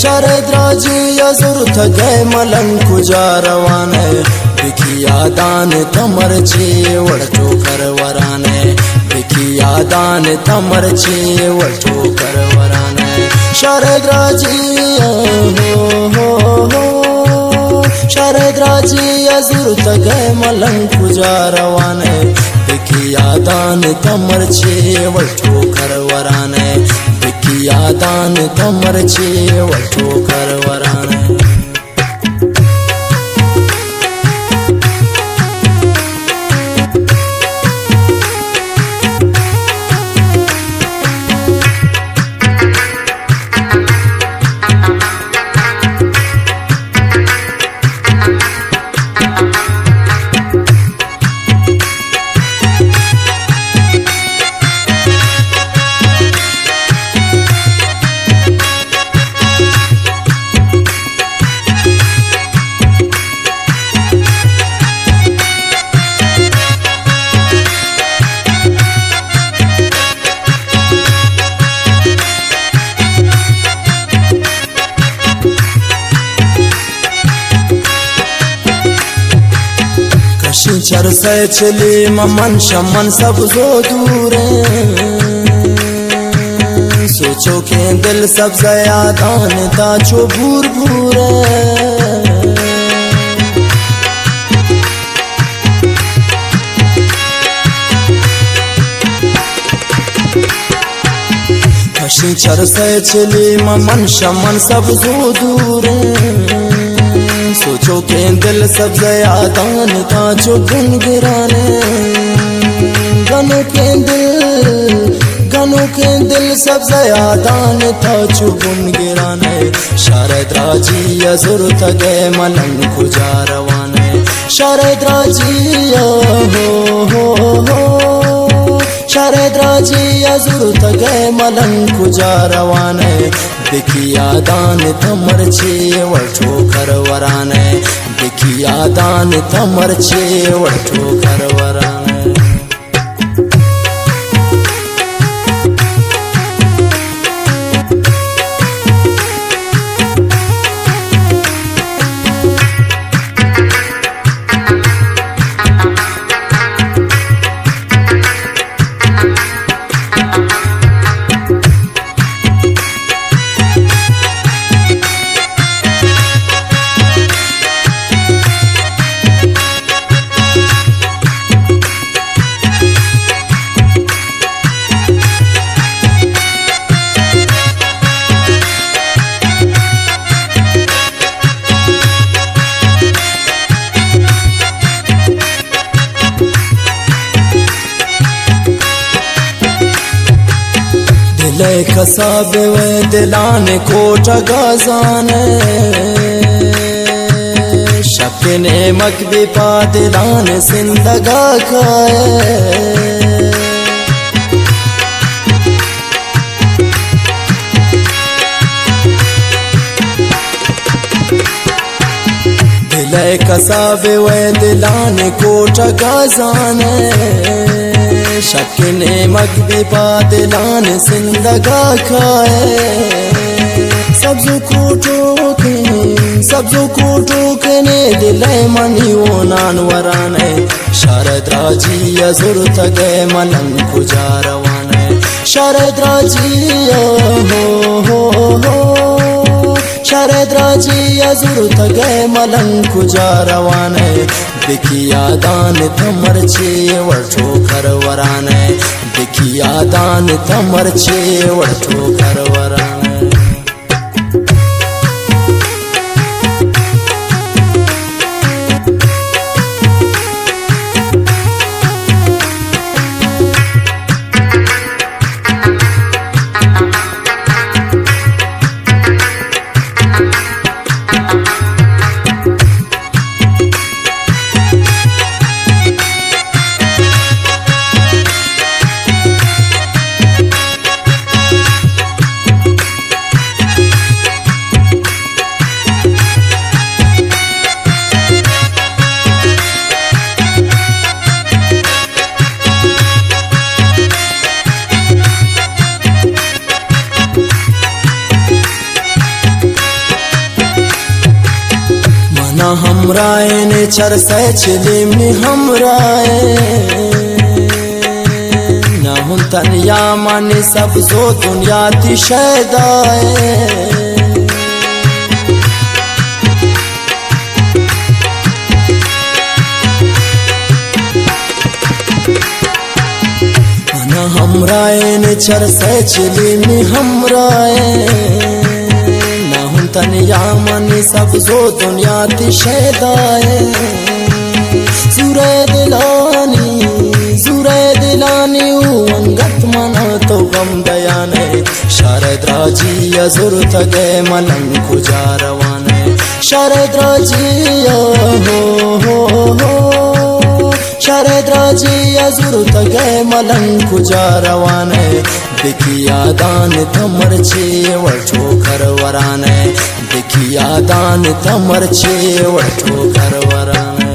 शारद्राजिया जुरुथ गए मलंग खुजा रवाने बिखिया दान तमर चे वड़चो करवराने बिखिया दान तमर चे वड़चो करवराने शारद्राजिया हो शारद्राजिया जुरुथ गए मलंग खुजा रवाने बिखिया दान तमर चे वड़चो करवराने बिखिया दान तमर चे वड़चो करवराने चर से चली मन शमन सब जो दूर सोचो के दिल सब जयादान दाचो भूर भूर कशी चर से चली मन शमन सब जो दूर सोचो के दिल सब जयादान था जो गुनगुराने गनों के दिल सब जयादान था जो गुनगुराने शारद्राजिया जुरुथ गए मलंग खुजा रवाने शारद्राजिया हो शारद्राजिया जुरुथ गए मलंग खुजा रवाने बिखिया दान तमर चे वड़चो करवराने बिखिया दान तमर चे वड़चो करवराने दिले कसाबे वे दिलाने कोट गाजाने शक्ने मकबी पा दिलाने जिंदगा खाए दिले कसाबे वे दिलाने कोट गाजाने शक्ने मकबी पादिलान जिंदगा खाए सब्जो कोटो के ने दिले मनी वो नानवराने शारद्राजिया जुरुथ गए मलंग खुजा रवाने शारद्राजिया हो शारद्राजिया जुरुथ गए मलंग खुजा रवाने बिखिया दान तमर चे वड़चो करवराने बिखिया दान तमर चे वड़चो करवराने हमराए ने चरसे चिलिमी हमराए ना हुन तनिया मानी सब जो दुनिया ती शैदाए हमराए ने चरसे चिलिमी हमराए ना हुन तनिया मानी सब जो दुनिया ती शैदाए सूरे दिलानी अंगत मना तो गम दयाने शारद राजी अजुर तगे मलंग खुजा रवाने शारद राजी हो शारद राजी अजुर तगे मलंग खुजा रवाने दिखिया दान तमर छे वठो घर वराने दिखिया दान तमर छे वठो घर वराने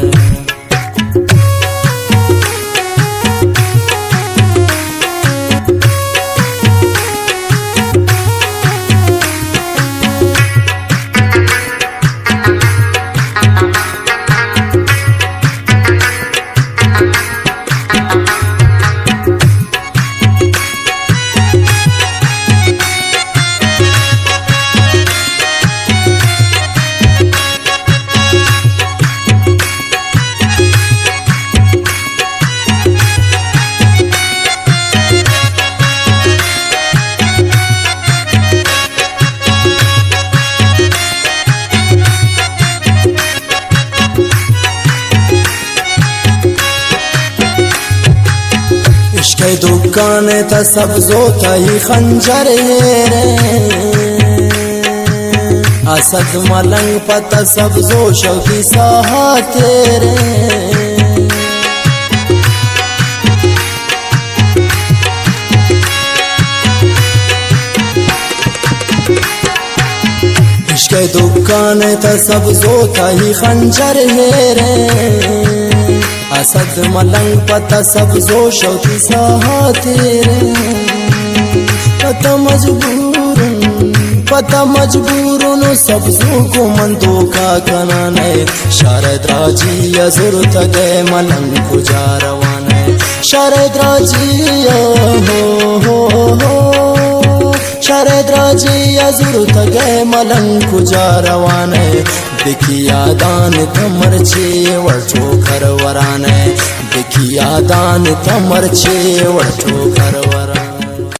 इश्क़े दुकाने था सब जो था ही खंजर रे असद मलंग पता सब जो शौकी साहा तेरे इश्क़े दुकाने था सब जो था ही खंजर रे असद मलंग पता सब जो शौकी साहा तेरे पता मजबूरन सब जो को मन धोखा कनाने शारद राजी अजुर तगे मलंग खुजा रवाने शारद राजी हो शारद राजी अजुर तगे मलंग खुजा रवाने दिखिया दान तमर छे वठो घर वराने दिखिया दान तमर छे वठो घर वराने।